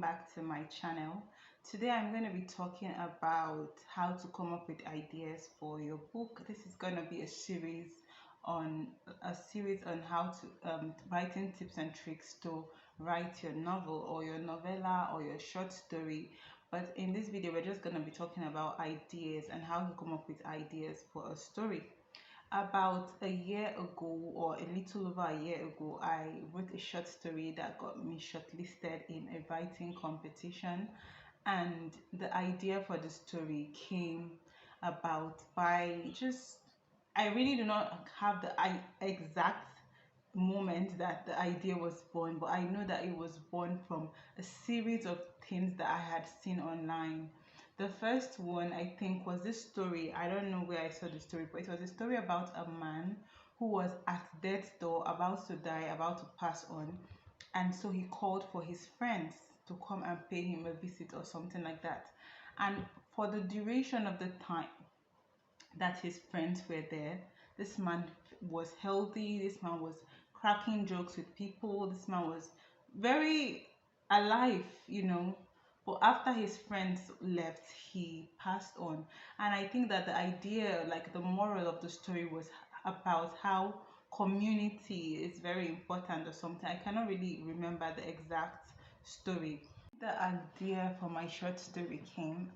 back to my channel. Today I'm going to be talking about how to come up with ideas for your book. This is going to be on a series on how to writing tips and tricks to write your novel or your novella or your short story. But in this video we're just going to be talking about ideas and how to come up with ideas for a story. About a year ago, or a little over a year ago, I wrote a short story that got me shortlisted in a writing competition. And the idea for the story came about by just, I really do not have the exact moment that the idea was born, but I know that it was born from a series of things that I had seen online. The first one, I think, was this story. I don't know where I saw the story, but it was a story about a man who was at death's door, about to die, about to pass on. And so he called for his friends to come and pay him a visit or something like that. And for the duration of the time that his friends were there, this man was healthy, this man was cracking jokes with people, this man was very alive. But after his friends left, he passed on. And I think that the idea, like the moral of the story, was about how community is very important or something. I cannot really remember the exact story. The idea for my short story came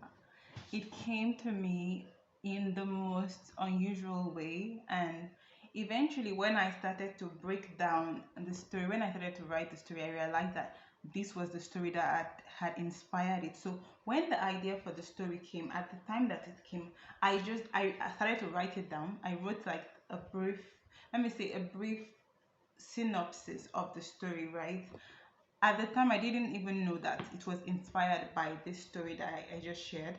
to me in the most unusual way. And eventually, when I started to break down the story, when I started to write the story, I realized that this was the story that had inspired it. So when the idea for the story came, at the time that it came, I started to write it down. I wrote like a brief, let me say, a brief synopsis of the story, right? At the time, I didn't even know that it was inspired by this story that I just shared.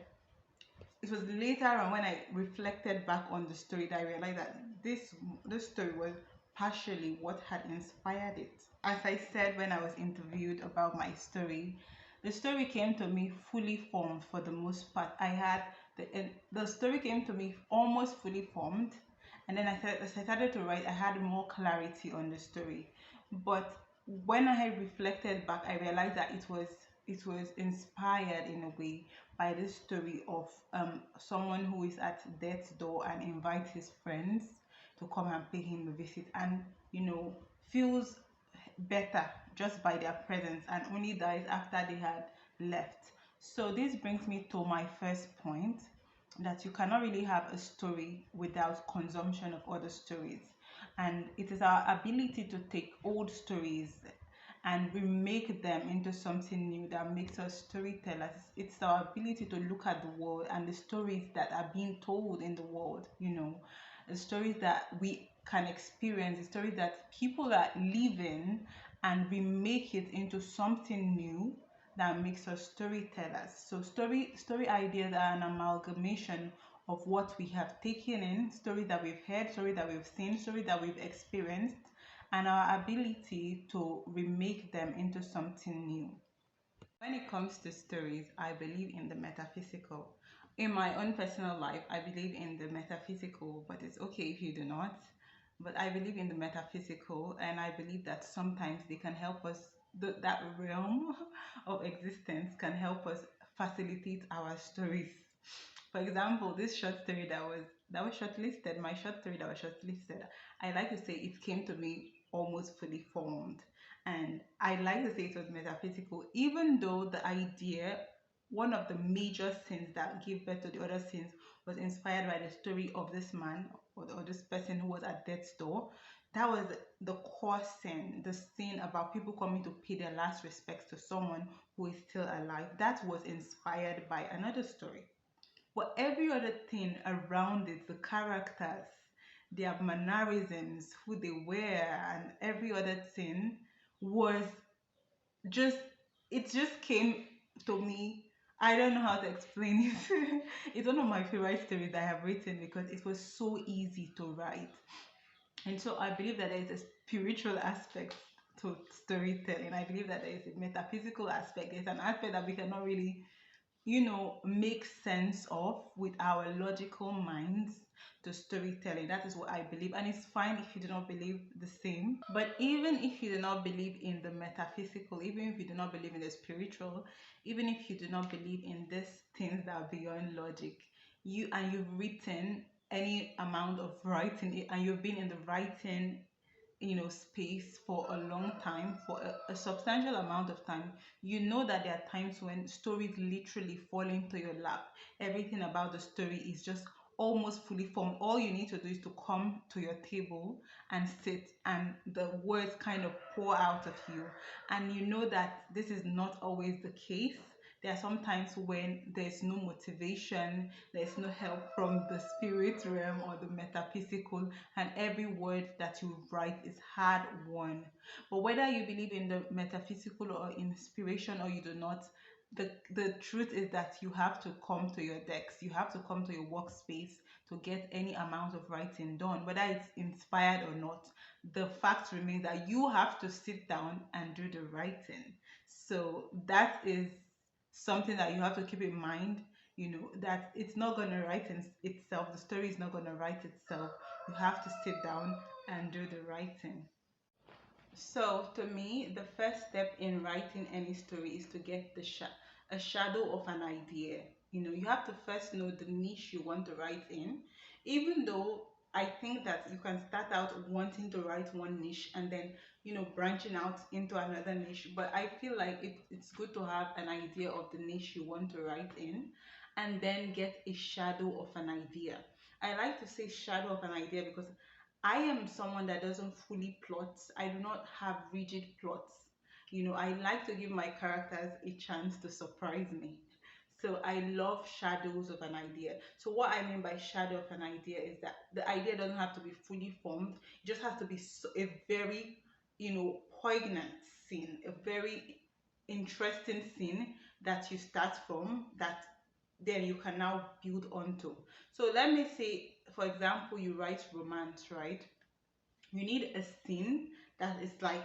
It was later on, when I reflected back on the story, that I realized that this story was partially what had inspired it. As I said when I was interviewed about my story, the story came to me fully formed for the most part. The story came to me almost fully formed, and then as I started to write, I had more clarity on the story. But when I had reflected back, I realized that it was inspired in a way by this story of someone who is at death's door and invites his friends to come and pay him a visit, and feels better just by their presence, and only dies after they had left. So this brings me to my first point, that you cannot really have a story without consumption of other stories. And it is our ability to take old stories and remake them into something new that makes us storytellers. It's our ability to look at the world and the stories that are being told in the world, the stories that we can experience, the stories that people are living, and remake it into something new that makes us storytellers. So story ideas are an amalgamation of what we have taken in, stories that we've heard, stories that we've seen, stories that we've experienced, and our ability to remake them into something new. When it comes to stories, I believe in the metaphysical. In my own personal life, I believe in the metaphysical, but it's okay if you do not. But I believe in the metaphysical, and I believe that sometimes they can help us, that realm of existence can help us facilitate our stories. For example, this short story that was shortlisted, my short story that was shortlisted, I like to say it came to me almost fully formed. And I like to say it was metaphysical, even though the idea, one of the major sins that gave birth to the other sins, was inspired by the story of this man, or this person who was at death's door. That was the core sin, the sin about people coming to pay their last respects to someone who is still alive. That was inspired by another story. But every other thing around it, the characters, their mannerisms, who they were, and every other thing was just, it just came to me. I don't know how to explain it. It's one of my favorite stories that I have written because it was so easy to write. And so I believe that there is a spiritual aspect to storytelling. I believe that there is a metaphysical aspect. There's an aspect that we cannot really make sense of with our logical minds. to storytelling. That is what I believe, and it's fine if you do not believe the same. But even if you do not believe in the metaphysical, even if you do not believe in the spiritual, even if you do not believe in these things that are beyond logic, you've written any amount of writing, and you've been in the writing space for a long time, for a substantial amount of time, you know that there are times when stories literally fall into your lap. Everything about the story is just almost fully formed. All you need to do is to come to your table and sit, and the words kind of pour out of you. And you know that this is not always the case. There are some times when there's no motivation, there's no help from the spirit realm or the metaphysical, and every word that you write is hard won. But whether you believe in the metaphysical or inspiration or you do not, the truth is that you have to come to your decks, you have to come to your workspace to get any amount of writing done, whether it's inspired or not. The fact remains that you have to sit down and do the writing. So that is something that you have to keep in mind, that it's not going to write itself. The story is not going to write itself. You have to sit down and do the writing. So to me, the first step in writing any story is to get a shadow of an idea. You have to first know the niche you want to write in. Even though I think that you can start out wanting to write one niche and then, branching out into another niche. But I feel like it's good to have an idea of the niche you want to write in, and then get a shadow of an idea. I like to say shadow of an idea because I am someone that doesn't fully plot. I do not have rigid plots. I like to give my characters a chance to surprise me. So I love shadows of an idea. So what I mean by shadow of an idea is that the idea doesn't have to be fully formed. It just has to be a very, poignant scene, a very interesting scene that you start from, that then you can now build onto. So let me say, for example, you write romance, right? You need a scene that is like,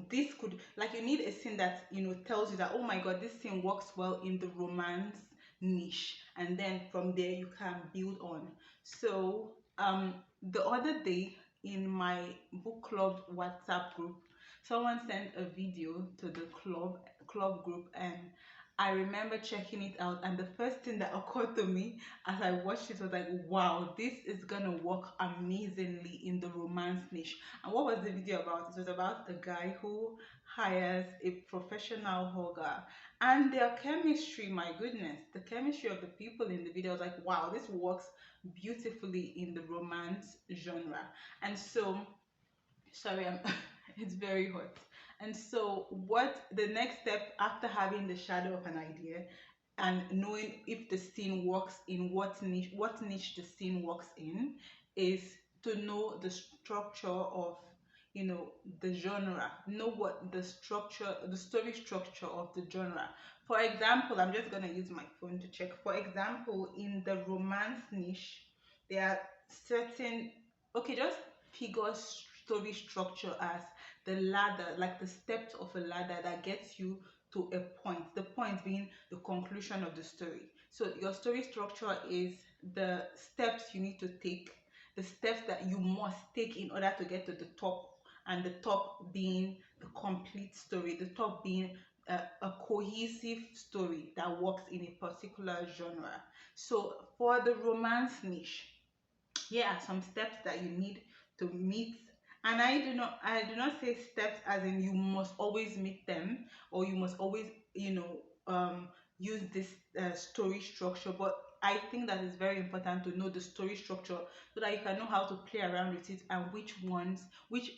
this could, like, you need a scene that, tells you that, oh my god, this scene works well in the romance niche, and then from there you can build on. So the other day in my book club WhatsApp group, someone sent a video to the club group, and I remember checking it out, and the first thing that occurred to me as I watched it was like, wow, this is gonna work amazingly in the romance niche. And what was the video about? It was about a guy who hires a professional hugger, and their chemistry, my goodness, the chemistry of the people in the video, I was like, wow, this works beautifully in the romance genre. And so, sorry, I'm it's very hot. And so what the next step after having the shadow of an idea and knowing if the scene works in what niche the scene works in, is to know the structure of, the genre, know what the story structure of the genre. For example, I'm just going to use my phone to check. For example, in the romance niche, there are certain, okay, just figure story structure as the ladder, like the steps of a ladder that gets you to a point, the point being the conclusion of the story. So your story structure is the steps you need to take, the steps that you must take in order to get to the top, and the top being the complete story, the top being a cohesive story that works in a particular genre. So for the romance niche, here are some steps that you need to meet. And I do not say steps as in you must always meet them, or you must always, use this story structure. But I think that it's very important to know the story structure so that you can know how to play around with it, and which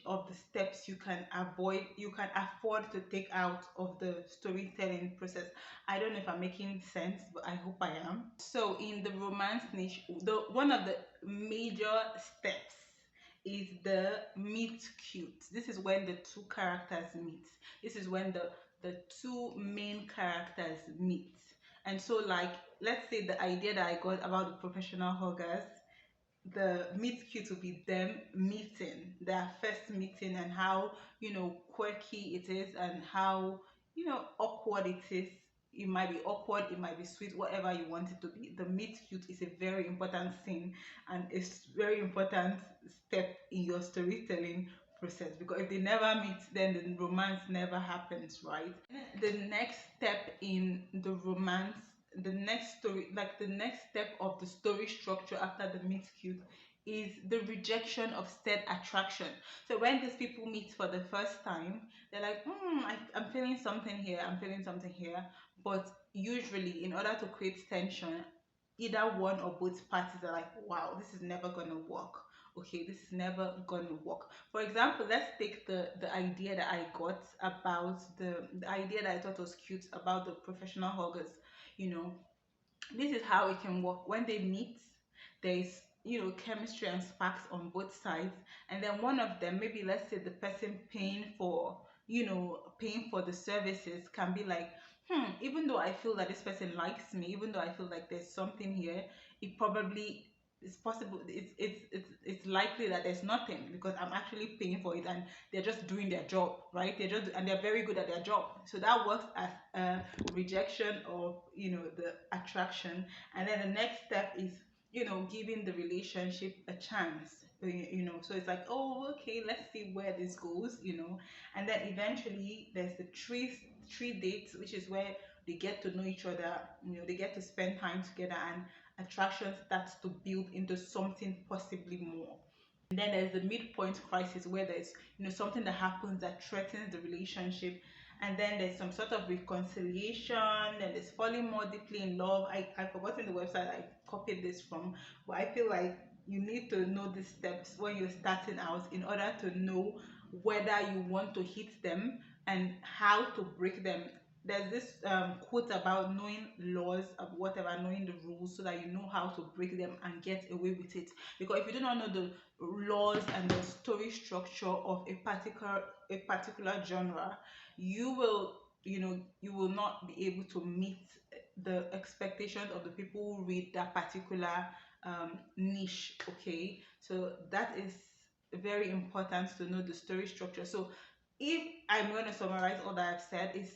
of the steps you can avoid, you can afford to take out of the storytelling process. I don't know if I'm making sense, but I hope I am. So in the romance niche, the one of the major steps is the meet cute. This is when the two characters meet. This is when the two main characters meet. And so, like, let's say the idea that I got about the professional huggers, the meet cute will be them meeting, their first meeting, and how, quirky it is, and how, awkward it is, it might be awkward, it might be sweet, whatever you want it to be. The meet cute is a very important scene, and it's very important step in your storytelling process, because if they never meet, then the romance never happens, right? The next step in the romance, the next story, like the next step of the story structure after the meet cute, is the rejection of said attraction. So when these people meet for the first time, they're like, I'm feeling something here, I'm feeling something here. But usually, in order to create tension, either one or both parties are like, wow, this is never gonna work. Okay, this is never gonna work. For example, let's take the idea that I got about the idea that I thought was cute about the professional huggers. You know, this is how it can work. When they meet, there's, chemistry and sparks on both sides, and then one of them, maybe let's say the person paying for the services, can be like, even though I feel that this person likes me, even though I feel like there's something here, it probably, it's possible, it's likely that there's nothing, because I'm actually paying for it, and they're just doing their job, right? They're very good at their job. So that works as a rejection of, the attraction. And then the next step is, giving the relationship a chance. So it's like, oh, okay, let's see where this goes. And then eventually there's the three dates, which is where they get to know each other. They get to spend time together, and attraction starts to build into something possibly more. And then there's the midpoint crisis, where there's, something that happens that threatens the relationship, and then there's some sort of reconciliation, then there's falling more deeply in love. I've forgotten the website I copied this from, but I feel like you need to know these steps when you're starting out, in order to know whether you want to hit them and how to break them. There's this quote about knowing laws of whatever, knowing the rules, so that you know how to break them and get away with it. Because if you do not know the laws and the story structure of a particular genre, you will, you will not be able to meet the expectations of the people who read that particular niche. Okay, so that is very important, to know the story structure. So if I'm going to summarize all that I've said, is,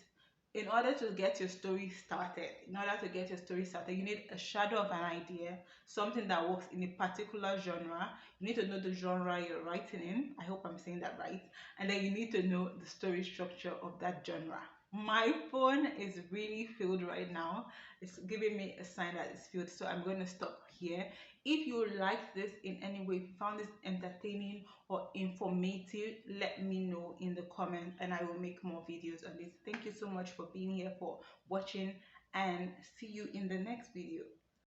in order to get your story started, you need a shadow of an idea, something that works in a particular genre. You need to know the genre you're writing in. I hope I'm saying that right. And then you need to know the story structure of that genre. My phone is really filled right now. It's giving me a sign that it's filled, so I'm going to stop here. If you liked this in any way, if you found this entertaining or informative, let me know in the comments, and I will make more videos on this. Thank you so much for being here, for watching, and see you in the next video.